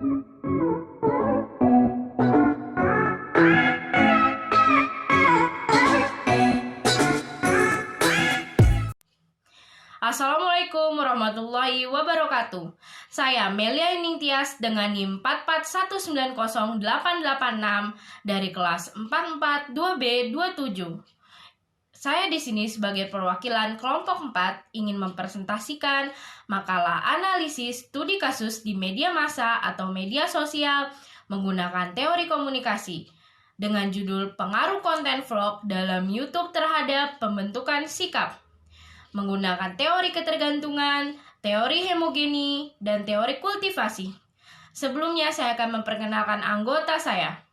Assalamualaikum warahmatullahi wabarakatuh. Saya Melia Ningtyas dengan NIM 441908886 dari kelas 442B27. Saya di sini sebagai perwakilan kelompok 4 ingin mempresentasikan makalah analisis studi kasus di media massa atau media sosial menggunakan teori komunikasi dengan judul Pengaruh Konten Vlog dalam YouTube terhadap Pembentukan Sikap, menggunakan teori ketergantungan, teori homogeni, dan teori kultivasi. Sebelumnya saya akan memperkenalkan anggota saya.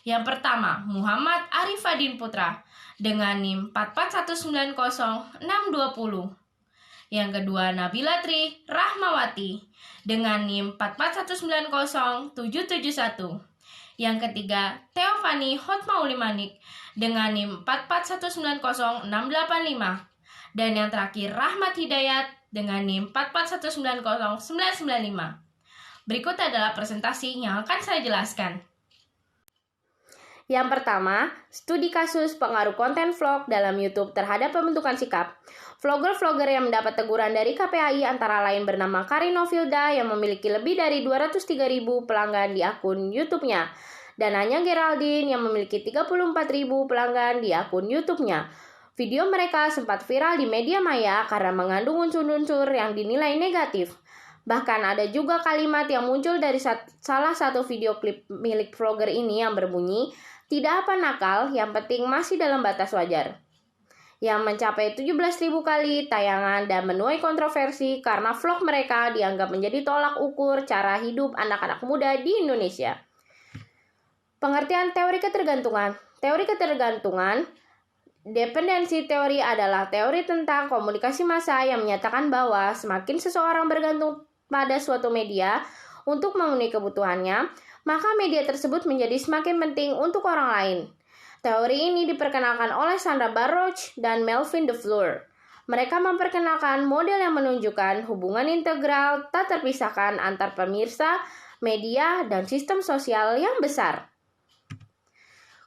Yang pertama, Muhammad Arifadin Putra dengan NIM 441906020. Yang kedua, Nabila Tri Rahmawati dengan NIM 441907771. Yang ketiga, Teofani Hotmaulimanik dengan NIM 441906855. Dan yang terakhir, Rahmat Hidayat dengan NIM 441909995. Berikut adalah presentasi yang akan saya jelaskan. Yang pertama, studi kasus pengaruh konten vlog dalam YouTube terhadap pembentukan sikap. Vlogger-vlogger yang mendapat teguran dari KPAI antara lain bernama Karino Filda yang memiliki lebih dari 203.000 pelanggan di akun YouTube-nya, dan Anya Geraldine yang memiliki 34.000 pelanggan di akun YouTube-nya. Video mereka sempat viral di media maya karena mengandung unsur-unsur yang dinilai negatif. Bahkan ada juga kalimat yang muncul dari salah satu video klip milik vlogger ini yang berbunyi, "Tidak apa nakal, yang penting masih dalam batas wajar." Yang mencapai 17.000 kali tayangan dan menuai kontroversi karena vlog mereka dianggap menjadi tolak ukur cara hidup anak-anak muda di Indonesia. Pengertian teori ketergantungan. Teori ketergantungan dependensi teori adalah teori tentang komunikasi massa yang menyatakan bahwa semakin seseorang bergantung pada suatu media untuk memenuhi kebutuhannya, maka media tersebut menjadi semakin penting untuk orang lain. Teori ini diperkenalkan oleh Sandra Baruch dan Melvin DeFleur. Mereka memperkenalkan model yang menunjukkan hubungan integral tak terpisahkan antar pemirsa, media, dan sistem sosial yang besar.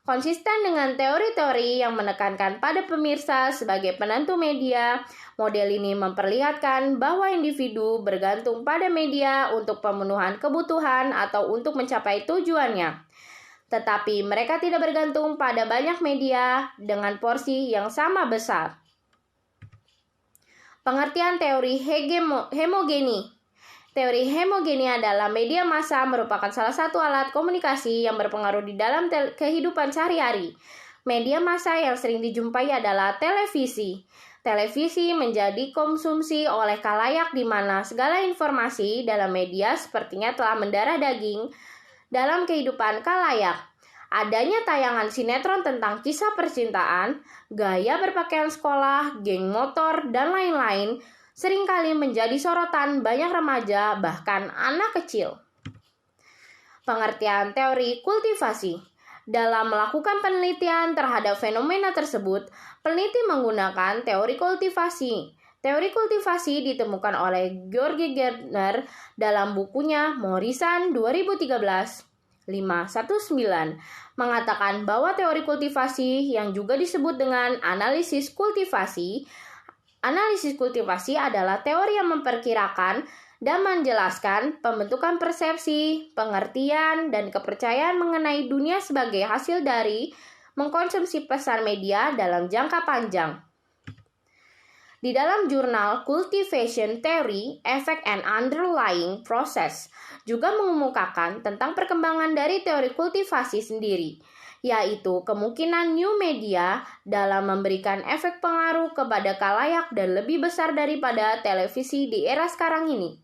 Konsisten dengan teori-teori yang menekankan pada pemirsa sebagai penentu media, model ini memperlihatkan bahwa individu bergantung pada media untuk pemenuhan kebutuhan atau untuk mencapai tujuannya. Tetapi mereka tidak bergantung pada banyak media dengan porsi yang sama besar. Pengertian teori homogeni. Teori homogeni adalah media massa merupakan salah satu alat komunikasi yang berpengaruh di dalam kehidupan sehari-hari. Media massa yang sering dijumpai adalah televisi. Televisi menjadi konsumsi oleh khalayak di mana segala informasi dalam media sepertinya telah mendarah daging dalam kehidupan khalayak. Adanya tayangan sinetron tentang kisah percintaan, gaya berpakaian sekolah, geng motor, dan lain-lain seringkali menjadi sorotan banyak remaja, bahkan anak kecil. Pengertian teori kultivasi. Dalam melakukan penelitian terhadap fenomena tersebut, peneliti menggunakan teori kultivasi. Teori kultivasi ditemukan oleh George Gardner dalam bukunya Morrison 2013-519, mengatakan bahwa teori kultivasi yang juga disebut dengan analisis kultivasi adalah teori yang memperkirakan dan menjelaskan pembentukan persepsi, pengertian, dan kepercayaan mengenai dunia sebagai hasil dari mengkonsumsi pesan media dalam jangka panjang. Di dalam jurnal Cultivation Theory, Effect and Underlying Process juga mengemukakan tentang perkembangan dari teori kultivasi sendiri, yaitu kemungkinan new media dalam memberikan efek pengaruh kepada khalayak dan lebih besar daripada televisi di era sekarang ini.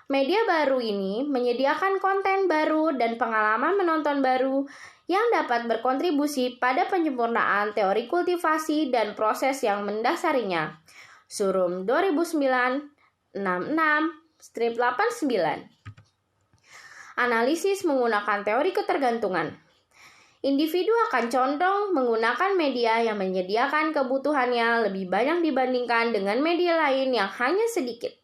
Media baru ini menyediakan konten baru dan pengalaman menonton baru yang dapat berkontribusi pada penyempurnaan teori kultivasi dan proses yang mendasarinya. Surum 2009-66-89. Analisis menggunakan teori ketergantungan. Individu akan condong menggunakan media yang menyediakan kebutuhannya lebih banyak dibandingkan dengan media lain yang hanya sedikit.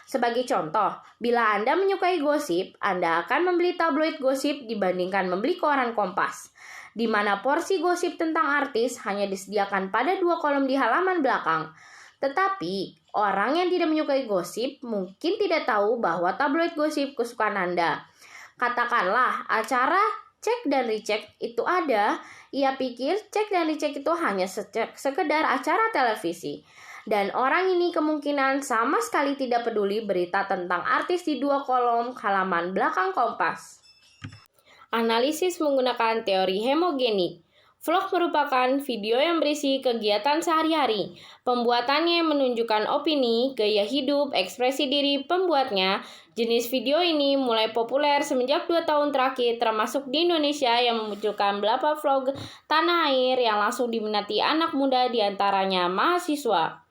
Sebagai contoh, bila Anda menyukai gosip, Anda akan membeli tabloid gosip dibandingkan membeli koran Kompas, di mana porsi gosip tentang artis hanya disediakan pada 2 kolom di halaman belakang. Tetapi, orang yang tidak menyukai gosip mungkin tidak tahu bahwa tabloid gosip kesukaan Anda. Katakanlah acara cek dan recheck itu ada, ia pikir cek dan recheck itu hanya sekedar acara televisi. Dan orang ini kemungkinan sama sekali tidak peduli berita tentang artis di 2 kolom halaman belakang Kompas. Analisis menggunakan teori hemogenik. Vlog merupakan video yang berisi kegiatan sehari-hari. Pembuatannya menunjukkan opini, gaya hidup, ekspresi diri pembuatnya. Jenis video ini mulai populer semenjak 2 tahun terakhir, termasuk di Indonesia yang memunculkan beberapa vlog tanah air yang langsung diminati anak muda, diantaranya mahasiswa.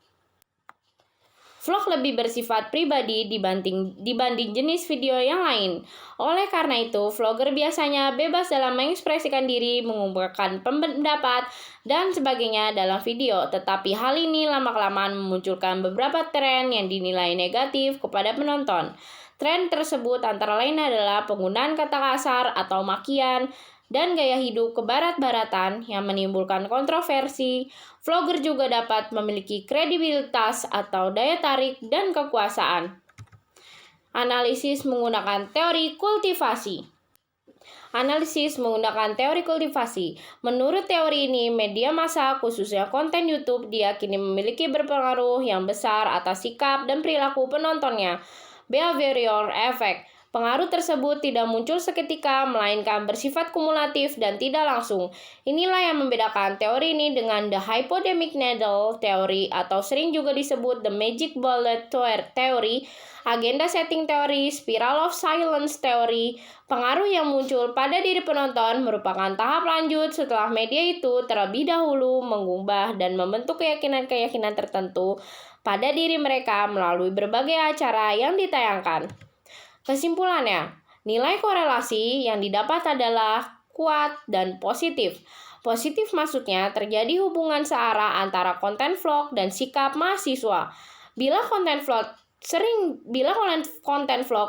Vlog lebih bersifat pribadi dibanding jenis video yang lain. Oleh karena itu, vlogger biasanya bebas dalam mengekspresikan diri, mengungkapkan pendapat, dan sebagainya dalam video. Tetapi hal ini lama-kelamaan memunculkan beberapa tren yang dinilai negatif kepada penonton. Tren tersebut antara lain adalah penggunaan kata kasar atau makian, dan gaya hidup kebarat-baratan yang menimbulkan kontroversi. Vlogger juga dapat memiliki kredibilitas atau daya tarik dan kekuasaan. Analisis menggunakan teori kultivasi. Analisis menggunakan teori kultivasi. Menurut teori ini, media massa, khususnya konten YouTube, diyakini memiliki berpengaruh yang besar atas sikap dan perilaku penontonnya. Behavioral effect. Pengaruh tersebut tidak muncul seketika, melainkan bersifat kumulatif dan tidak langsung. Inilah yang membedakan teori ini dengan the hypodermic needle theory atau sering juga disebut the magic bullet theory, agenda setting theory, spiral of silence theory. Pengaruh yang muncul pada diri penonton merupakan tahap lanjut setelah media itu terlebih dahulu mengubah dan membentuk keyakinan-keyakinan tertentu pada diri mereka melalui berbagai acara yang ditayangkan. Kesimpulannya, nilai korelasi yang didapat adalah kuat dan positif. Positif maksudnya terjadi hubungan searah antara konten vlog dan sikap mahasiswa. Bila konten vlog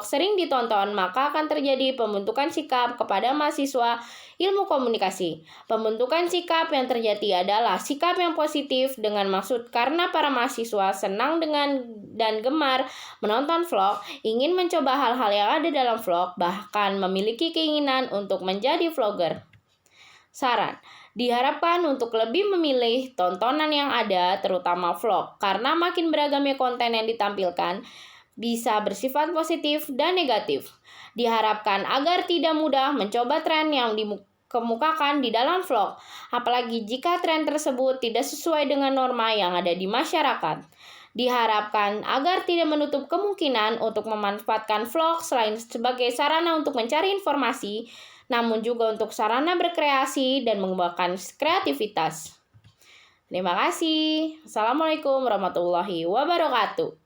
sering ditonton, maka akan terjadi pembentukan sikap kepada mahasiswa ilmu komunikasi. Pembentukan sikap yang terjadi adalah sikap yang positif dengan maksud karena para mahasiswa senang dengan dan gemar menonton vlog, ingin mencoba hal-hal yang ada dalam vlog, bahkan memiliki keinginan untuk menjadi vlogger. Saran, diharapkan untuk lebih memilih tontonan yang ada, terutama vlog, karena makin beragamnya konten yang ditampilkan, bisa bersifat positif dan negatif. Diharapkan agar tidak mudah mencoba tren yang dikemukakan di dalam vlog, apalagi jika tren tersebut tidak sesuai dengan norma yang ada di masyarakat. Diharapkan agar tidak menutup kemungkinan untuk memanfaatkan vlog selain sebagai sarana untuk mencari informasi, namun juga untuk sarana berkreasi dan mengembangkan kreativitas. Terima kasih. Assalamualaikum warahmatullahi wabarakatuh.